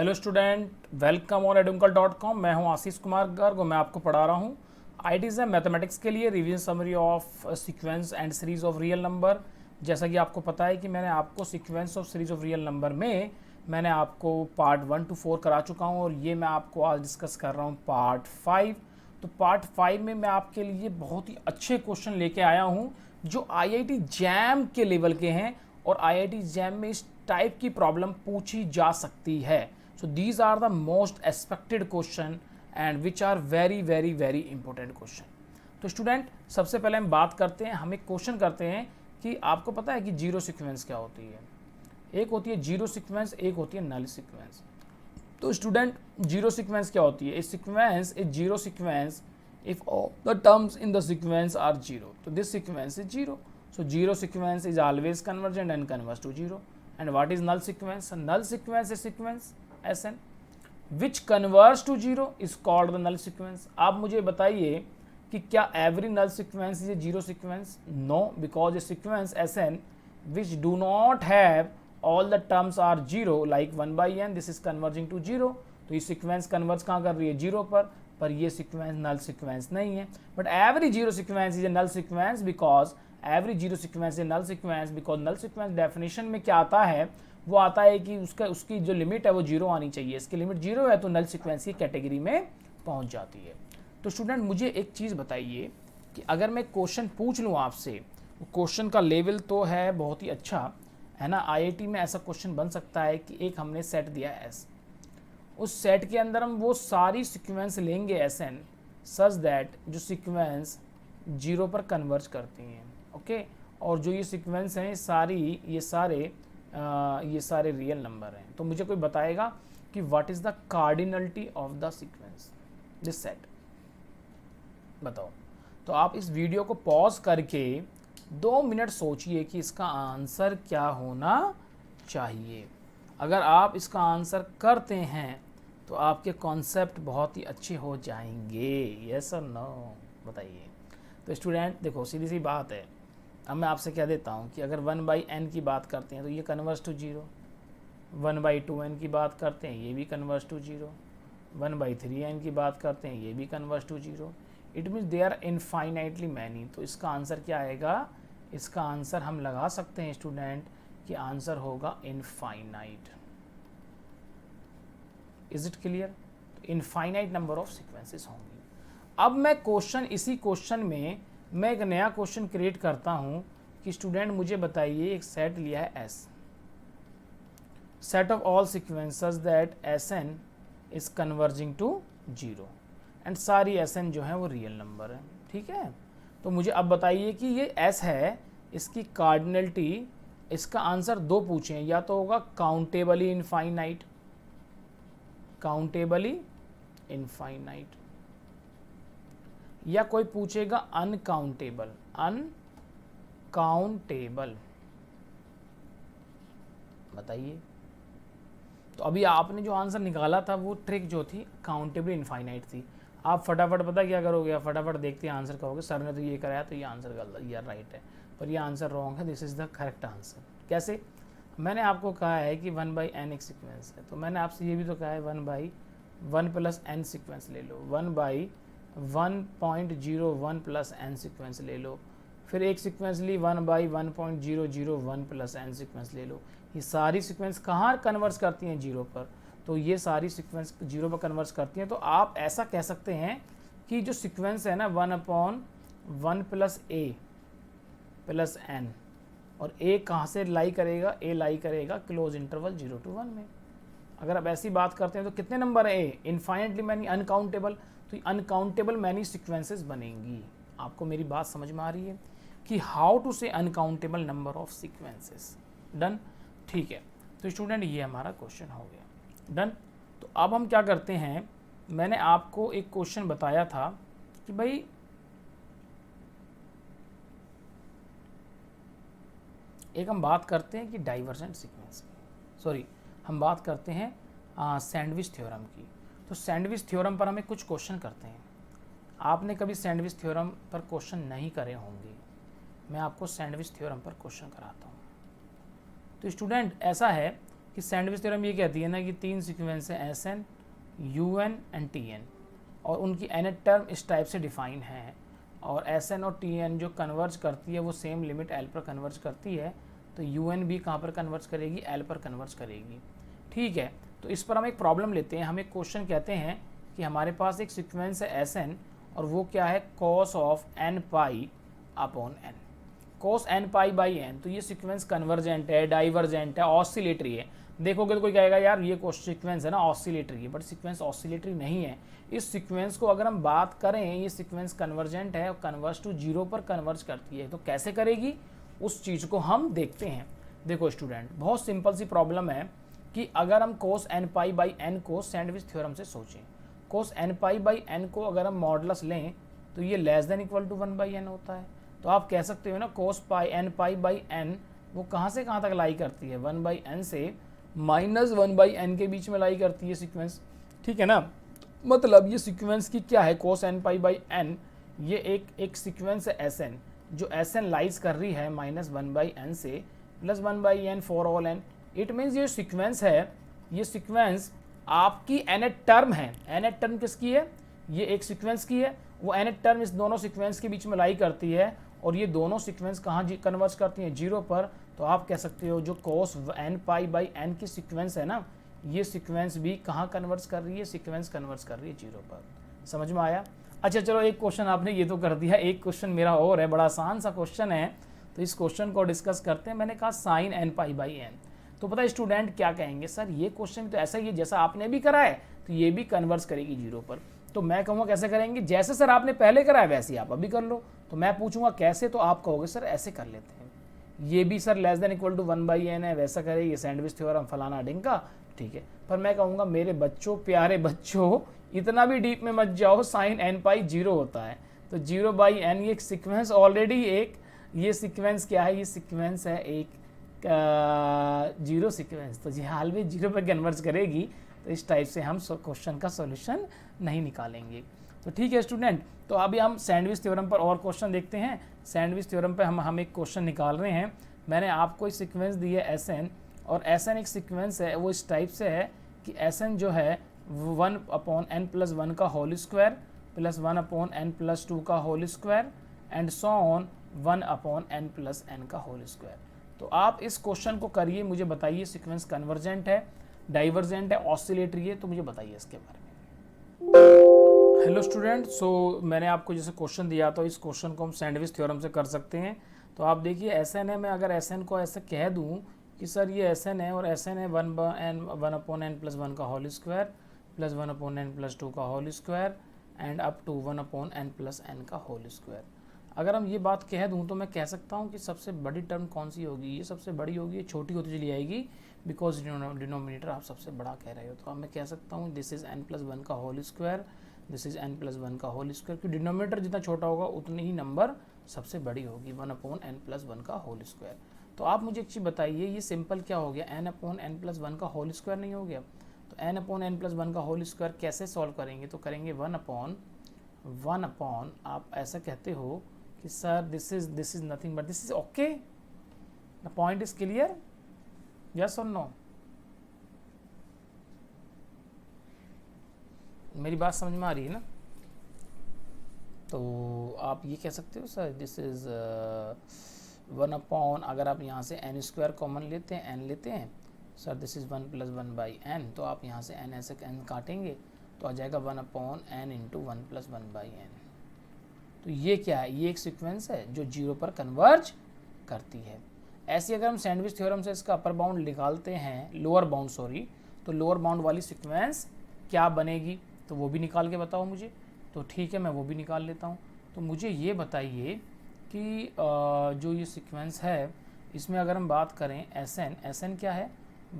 Hello student, welcome on edunkal.com। मैं हूं आशीष कुमार गर्ग और मैं आपको पढ़ा रहा हूं आईटीज मैथमेटिक्स के लिए revision summary of sequence and series of real number. जैसा कि आपको पता है कि मैंने आपको sequence of series of real number में मैंने आपको पार्ट 1 to 4 करा चुका हूं और ये मैं आपको आज डिस्कस कर रहा हूँ पार्ट 5। तो पार्ट 5 में मैं आपके लिए बहुत ही अच्छे क्वेश्चन लेके आया हूँ जो आईआईटी जैम के लेवल के हैं और आईआईटी जैम में इस टाइप की प्रॉब्लम पूछी जा सकती है। So these are the most expected question and which are very very very important question. तो स्टूडेंट, सबसे पहले हम बात करते हैं, हम एक क्वेश्चन करते हैं कि आपको पता है कि जीरो सीक्वेंस क्या होती है। एक होती है जीरो सीक्वेंस, एक होती है नल सीक्वेंस। तो स्टूडेंट, जीरो सीक्वेंस क्या होती है? Sequence is zero sequence if all the terms in the sequence are zero. तो this sequence is zero. So zero sequence is always convergent and converges to zero. And what is null sequence? A null sequence is sequence Sn which converges to zero is called the null sequence. आप मुझे बताइए कि क्या every null sequence is a zero sequence? No, because a sequence Sn which do not have all the terms are zero like 1 by n, this is converging to zero. तो ये sequence converge कहाँ कर रही है? Zero पर ये sequence null sequence नहीं है। But every zero sequence is a null sequence because every zero sequence है null sequence because null sequence definition में क्या आता है, वो आता है कि उसकी जो लिमिट है वो जीरो आनी चाहिए। इसकी लिमिट जीरो है तो नल सीक्वेंस की कैटेगरी में पहुंच जाती है। तो स्टूडेंट, मुझे एक चीज़ बताइए कि अगर मैं क्वेश्चन पूछ लूँ आपसे, वो क्वेश्चन का लेवल तो है बहुत ही अच्छा है ना। आईआईटी में ऐसा क्वेश्चन बन सकता है कि एक हमने सेट दिया है एस, उस सेट के अंदर हम वो सारी सीक्वेंस लेंगे एस एन सच दैट जो सीक्वेंस जीरो पर कन्वर्ज करती हैं। ओके और जो ये सीक्वेंस हैं ये सारे रियल नंबर हैं। तो मुझे कोई बताएगा कि what is the cardinality of the sequence this set, बताओ। तो आप इस वीडियो को पॉज करके 2 मिनट सोचिए कि इसका आंसर क्या होना चाहिए। अगर आप इसका आंसर करते हैं तो आपके कॉन्सेप्ट बहुत ही अच्छे हो जाएंगे। यस और नो, बताइए। तो स्टूडेंट देखो, सीधी सी बात है। अब मैं आपसे कह देता हूँ कि अगर 1/n की बात करते हैं तो ये कन्वर्स टू जीरो, 1/2n की बात करते हैं ये भी कन्वर्स टू जीरो, 1/3n की बात करते हैं ये भी converse to zero. It means they are infinitely many. तो इसका आंसर क्या आएगा? इसका आंसर हम लगा सकते हैं स्टूडेंट कि आंसर होगा इनफाइनाइट। Is it clear? तो इनफाइनाइट नंबर ऑफ सीक्वेंसेस होंगी। अब मैं इसी क्वेश्चन में मैं एक नया क्वेश्चन क्रिएट करता हूं कि स्टूडेंट मुझे बताइए, एक सेट लिया है S, set of all sequences that S N is converging to zero and सारी एस एन जो है वो रियल नंबर है। ठीक है, तो मुझे अब बताइए कि ये एस है, इसकी कार्डिनलिटी, इसका आंसर 2 पूछे, या तो होगा काउंटेबली इनफाइनाइट, या कोई पूछेगा अनकाउंटेबल। बताइए। तो अभी आपने जो आंसर निकाला था वो ट्रिक जो थी काउंटेबल इनफाइनाइट थी। आप फटाफट पता क्या करोगे, फटाफट देखते हैं आंसर कहोगे सर ने तो ये कराया तो ये आंसर गलत, ये राइट है, पर ये आंसर रॉन्ग है, this is the correct answer. कैसे? मैंने आपको कहा है कि 1/n एक सीक्वेंस है, तो मैंने आपसे ये भी तो कहा है 1/1 + n सीक्वेंस ले लो, 1/1.01 + n सीक्वेंस ले लो, फिर एक सीक्वेंस ली 1/1.001 + n सीक्वेंस ले लो। ये सारी सीक्वेंस कहाँ कन्वर्स करती हैं? जीरो पर। तो ये सारी सीक्वेंस जीरो पर कन्वर्स करती हैं। तो आप ऐसा कह सकते हैं कि जो सीक्वेंस है ना 1/1 + a + n, और a कहाँ से लाई करेगा? a लाई करेगा क्लोज इंटरवल 0 to 1 में। अगर आप ऐसी बात करते हैं तो कितने नंबर है? a infinitely many, uncountable. तो अनकाउंटेबल मैनी सीक्वेंसेस बनेंगी। आपको मेरी बात समझ में आ रही है कि हाउ टू से uncountable number of sequences. Done? ठीक है, तो स्टूडेंट ये हमारा क्वेश्चन हो गया। डन? तो अब हम क्या करते हैं, मैंने आपको एक क्वेश्चन बताया था कि भाई एक हम बात करते हैं कि डाइवर्जेंट सीक्वेंस की, सॉरी हम बात करते हैं सैंडविच थ्योरम की। तो सैंडविच थ्योरम पर हमें कुछ क्वेश्चन करते हैं। आपने कभी सैंडविच थ्योरम पर क्वेश्चन नहीं करे होंगे, मैं आपको सैंडविच थ्योरम पर क्वेश्चन कराता हूँ। तो स्टूडेंट ऐसा है कि सैंडविच थ्योरम ये कहती है ना कि 3 सीक्वेंस है Sn, Un एंड Tn और उनकी nth टर्म इस टाइप से डिफाइन है और Sn और Tn जो कन्वर्ज करती है वो सेम लिमिट L पर कन्वर्ज करती है, तो Un भी कहाँ पर कन्वर्ज करेगी, L पर कन्वर्ज करेगी। ठीक है, तो इस पर हम एक प्रॉब्लम लेते हैं। हम एक क्वेश्चन कहते हैं कि हमारे पास एक सीक्वेंस है Sn और वो क्या है, cos of n pi upon n, cos n pi by n। तो ये सीक्वेंस कन्वर्जेंट है, डाइवर्जेंट है, ऑसिलेटरी है। देखोगे तो कोई कहेगा यार ये सीक्वेंस है ना ऑसिलेटरी है, बट सीक्वेंस ऑसिलेटरी नहीं है। इस सीक्वेंस को अगर हम बात करें, ये सीक्वेंस कन्वर्जेंट है और कन्वर्ज टू जीरो पर कन्वर्ज करती है। तो कैसे करेगी उस चीज़ को हम देखते हैं। देखो स्टूडेंट, बहुत सिंपल सी प्रॉब्लम है कि अगर हम cos n pi by n को सैंडविच थ्योरम से सोचें, cos n pi by n को अगर हम मॉडुलस लें तो ये less than equal to 1 by n होता है। तो आप कह सकते हो ना cos pi n pi by n वो कहाँ से कहाँ तक लाई करती है, 1 बाई n से -1 बाई n के बीच में लाई करती है सीक्वेंस। ठीक है ना, मतलब ये सीक्वेंस की क्या है, cos n pi by n, ये एक सीक्वेंस है Sn, जो Sn लाइज कर रही है -1 बाई n से +1 by n for all n। It means ये सीक्वेंस है, ये सीक्वेंस आपकी nth टर्म है। nth टर्म किसकी है, ये एक सीक्वेंस की है, वो nth टर्म इस दोनों सीक्वेंस के बीच में लाई करती है और ये दोनों सीक्वेंस कहाँ कन्वर्ज करती हैं, जीरो पर। तो आप कह सकते हो जो cos n pi by n की सीक्वेंस है ना, ये सीक्वेंस भी कहाँ कन्वर्ज कर रही है, सीक्वेंस कन्वर्ज कर रही है जीरो पर। समझ में आया? अच्छा चलो, एक क्वेश्चन आपने ये तो कर दिया, एक क्वेश्चन मेरा और है, बड़ा आसान सा क्वेश्चन है, तो इस क्वेश्चन को डिस्कस करते हैं। मैंने कहा sine n pi by n, तो पता है स्टूडेंट क्या कहेंगे, सर ये क्वेश्चन तो ऐसा ही है जैसा आपने भी करा है, तो ये भी कन्वर्ज करेगी जीरो पर। तो मैं कहूँगा कैसे करेंगे, जैसे सर आपने पहले करा है वैसे ही आप अभी कर लो। तो मैं पूछूंगा कैसे, तो आप कहोगे सर ऐसे कर लेते हैं, ये भी sir less than equal to 1 by n है, वैसा करे, ये सैंडविच थ्योरम फलाना ढिंका। ठीक है, पर मैं कहूँगा मेरे बच्चों, प्यारे बच्चों, इतना भी डीप में मत जाओ, साइन n पाई जीरो होता है। तो 0 बाई n ये सीक्वेंस ऑलरेडी एक, ये सीक्वेंस क्या है, ये सीक्वेंस है एक जीरो सीक्वेंस, तो जी हाल में जीरो पर कन्वर्ज करेगी। तो इस टाइप से हम क्वेश्चन का सॉल्यूशन नहीं निकालेंगे। तो ठीक है स्टूडेंट, तो अभी हम सैंडविच थ्योरम पर और क्वेश्चन देखते हैं। सैंडविच थ्योरम पर हम एक क्वेश्चन निकाल रहे हैं। मैंने आपको एक सीक्वेंस दी है Sn, और Sn एक सीक्वेंस है, वो इस टाइप से है कि Sn जो है 1 अपॉन n प्लस 1 का whole square plus 1 upon n plus 2 का whole square and so on 1 upon n plus n का होल स्क्वायर। तो आप इस क्वेश्चन को करिए, मुझे बताइए सीक्वेंस कन्वर्जेंट है, डाइवर्जेंट है, ऑसिलेटरी है, तो मुझे बताइए इसके बारे में। हेलो स्टूडेंट, सो मैंने आपको जैसे क्वेश्चन दिया तो इस क्वेश्चन को हम सैंडविच थ्योरम से कर सकते हैं। तो आप देखिए Sn है, मैं अगर Sn को ऐसे कह दूं कि सर ये Sn है और Sn है 1 अपॉन n प्लस 1 का whole square plus 1 upon n plus 2 का whole square and up to 1 upon n plus n का होल स्क्वायर। अगर हम ये बात कह दूं तो मैं कह सकता हूं कि सबसे बड़ी टर्म कौन सी होगी, ये सबसे बड़ी होगी, ये छोटी होती चली आएगी, बिकॉज डिनोमिनेटर आप सबसे बड़ा कह रहे हो। तो अब मैं कह सकता हूँ दिस इज़ n प्लस 1 का whole square, this is n plus 1 का होल स्क्वायर, क्योंकि डिनोमिनेटर जितना छोटा होगा उतनी ही नंबर सबसे बड़ी होगी, 1 अपॉन n प्लस 1 का होल स्क्वायर। तो आप मुझे एक चीज़ बताइए, ये सिंपल क्या हो गया, n अपॉन n प्लस 1 का होल स्क्वायर नहीं हो गया? तो n अपॉन n प्लस 1 का होल स्क्वायर कैसे सॉल्व करेंगे, तो करेंगे 1 अपॉन आप ऐसा कहते हो कि sir this is nothing but this is okay, the point is clear, yes और नो? मेरी बात समझ में आ रही है ना? तो आप ये कह सकते हो सर दिस इज 1 अपॉन, अगर आप यहाँ से n स्क्वायर कॉमन लेते हैं, n लेते हैं, sir this is 1 plus 1 by n, तो आप यहाँ से n ऐसे n काटेंगे तो आ जाएगा 1 upon n into 1 plus 1 by n। तो ये क्या है, ये एक सीक्वेंस है जो जीरो पर कन्वर्ज करती है। ऐसे अगर हम सैंडविच थ्योरम से इसका अपर बाउंड निकालते हैं, लोअर बाउंड सॉरी, तो लोअर बाउंड वाली सीक्वेंस क्या बनेगी, तो वो भी निकाल के बताओ मुझे। तो ठीक है, मैं वो भी निकाल लेता हूँ। तो मुझे ये बताइए कि जो ये सीक्वेंस है इसमें अगर हम बात करें Sn क्या है,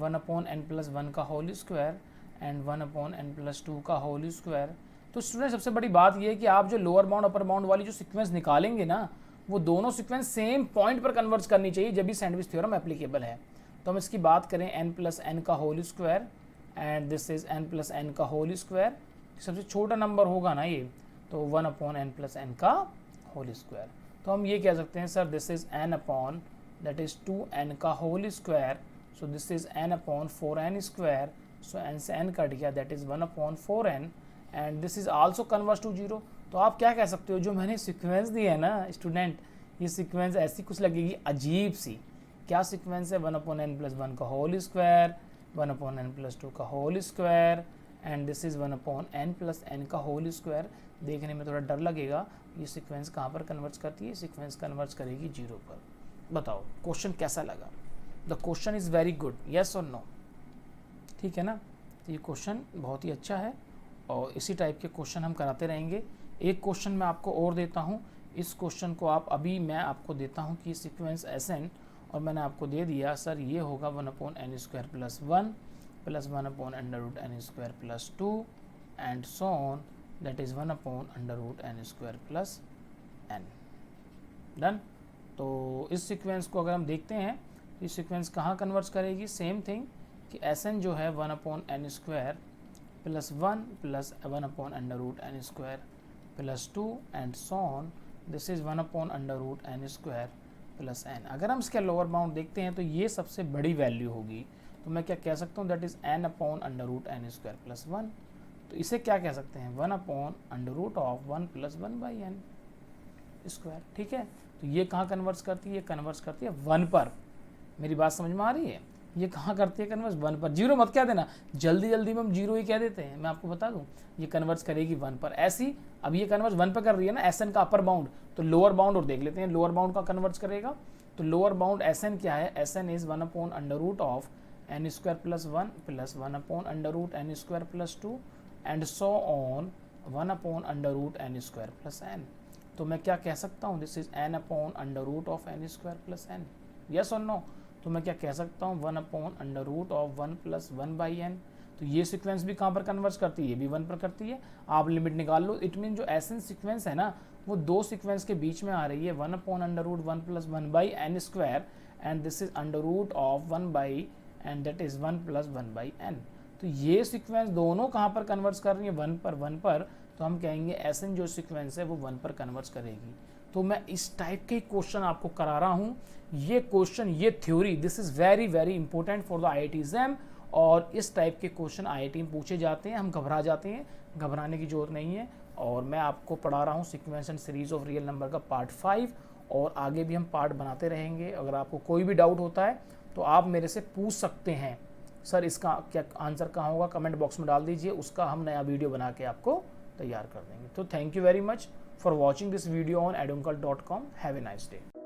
1 अपॉन n प्लस 1 का whole square and 1 upon n plus 2 का होल स्क्वायर। तो स्टूडेंट सबसे बड़ी बात यह है कि आप जो लोअर बाउंड अपर बाउंड वाली जो सीक्वेंस निकालेंगे ना, वो दोनों सीक्वेंस सेम पॉइंट पर कन्वर्ज करनी चाहिए जब भी सैंडविच थ्योरम एप्लीकेबल है। तो हम इसकी बात करें n प्लस n का whole square and this is n plus n का होल स्क्वायर, सबसे छोटा नंबर होगा ना ये, तो 1 अपॉन n प्लस n का होल स्क्वायर। तो हम ये कह सकते हैं sir this is n upon that is 2n का whole square so this is n upon 4n square, so n से n कट गया, that is 1 upon 4n, and this is also converse to 0। तो आप क्या कह सकते हो, जो मैंने सीक्वेंस दी है ना स्टूडेंट, ये सीक्वेंस ऐसी कुछ लगेगी अजीब सी। क्या सीक्वेंस है, 1 अपॉन n प्लस 1 का whole square, 1 upon n plus 2 का whole square, and this is 1 upon n plus n का होल स्क्वायर। देखने में थोड़ा डर लगेगा, ये सीक्वेंस कहाँ पर कन्वर्ट करती है, सीक्वेंस कन्वर्ट करेगी 0 पर। बताओ क्वेश्चन कैसा लगा? The question is very good, yes और नो? ठीक है ना, तो ये क्वेश्चन बहुत ही अच्छा है और इसी टाइप के क्वेश्चन हम कराते रहेंगे। एक क्वेश्चन मैं आपको और देता हूँ, इस क्वेश्चन को आप अभी मैं आपको देता हूँ कि सीक्वेंस Sn, और मैंने आपको दे दिया सर ये होगा 1 upon n square plus 1 plus 1 upon under root n square plus 2 and so on, that is 1 upon under root n square plus n। Done. तो इस सीक्वेंस को अगर हम देखते हैं, ये सीक्वेंस कहाँ कन्वर्ट करेगी, सेम थिंग कि Sn जो है 1 upon n square plus 1 plus 1 upon under root n square plus 2 and so on, this is 1 upon under root n square plus n। अगर हम इसके लोअर बाउंड देखते हैं तो ये सबसे बड़ी वैल्यू होगी, तो मैं क्या कह सकता हूँ, that is n upon under root n square plus 1। तो इसे क्या कह सकते हैं, 1 upon under root of 1 plus 1 by n square. ठीक है, तो ये कहाँ कन्वर्ट्स करती है, ये कन्वर्ट्स करती है 1 पर। मेरी बात समझ में आ रही है? ये कहाँ करती है कन्वर्स, 1 पर। जीरो मत क्या देना, जल्दी जल्दी में हम जीरो ही कह देते हैं, मैं आपको बता दूं ये कन्वर्स करेगी 1 पर। ऐसी अब ये कन्वर्स 1 पर कर रही है ना Sn का अपर बाउंड, तो लोअर बाउंड और देख लेते हैं, लोअर बाउंड का कन्वर्स करेगा। तो लोअर बाउंड Sn क्या है, Sn is 1 upon under root of n square plus 1 plus 1 upon under root n square plus 2 and so on 1 upon under root n square plus n। तो मैं क्या कह सकता हूँ, this is n upon under root of n square plus n, yes और नो? तो मैं क्या कह सकता हूँ, 1 upon under root of 1 plus 1 by n। तो ये सीक्वेंस भी कहाँ पर कन्वर्ट करती है, ये भी 1 पर करती है। आप लिमिट निकाल लो, इट मीन जो Sn सीक्वेंस है ना, वो दो सीक्वेंस के बीच में आ रही है, 1 upon under root 1 plus 1 by n square and this is under root of 1 by and that is 1 plus 1 by n। तो ये सीक्वेंस दोनों कहाँ पर कन्वर्ट कर रही है, 1 पर, तो हम कहेंगे Sn जो सीक्वेंस है वो 1 पर कन्वर्ट करेगी। तो मैं इस टाइप के क्वेश्चन आपको करा रहा हूँ। ये क्वेश्चन, ये theory, this is very very important for the IIT exam, और इस टाइप के क्वेश्चन IIT में पूछे जाते हैं। हम घबरा जाते हैं, घबराने की जरूरत नहीं है। और मैं आपको पढ़ा रहा हूँ sequence and series of real number का पार्ट 5, और आगे भी हम पार्ट बनाते रहेंगे। अगर आपको कोई भी डाउट होता है तो आप मेरे से पूछ सकते हैं, सर इसका क्या आंसर कहाँ होगा, कमेंट बॉक्स में डाल दीजिए, उसका हम नया वीडियो बना के आपको तैयार कर देंगे। तो thank you very much for watching this video on edunkal.com. Have a nice day.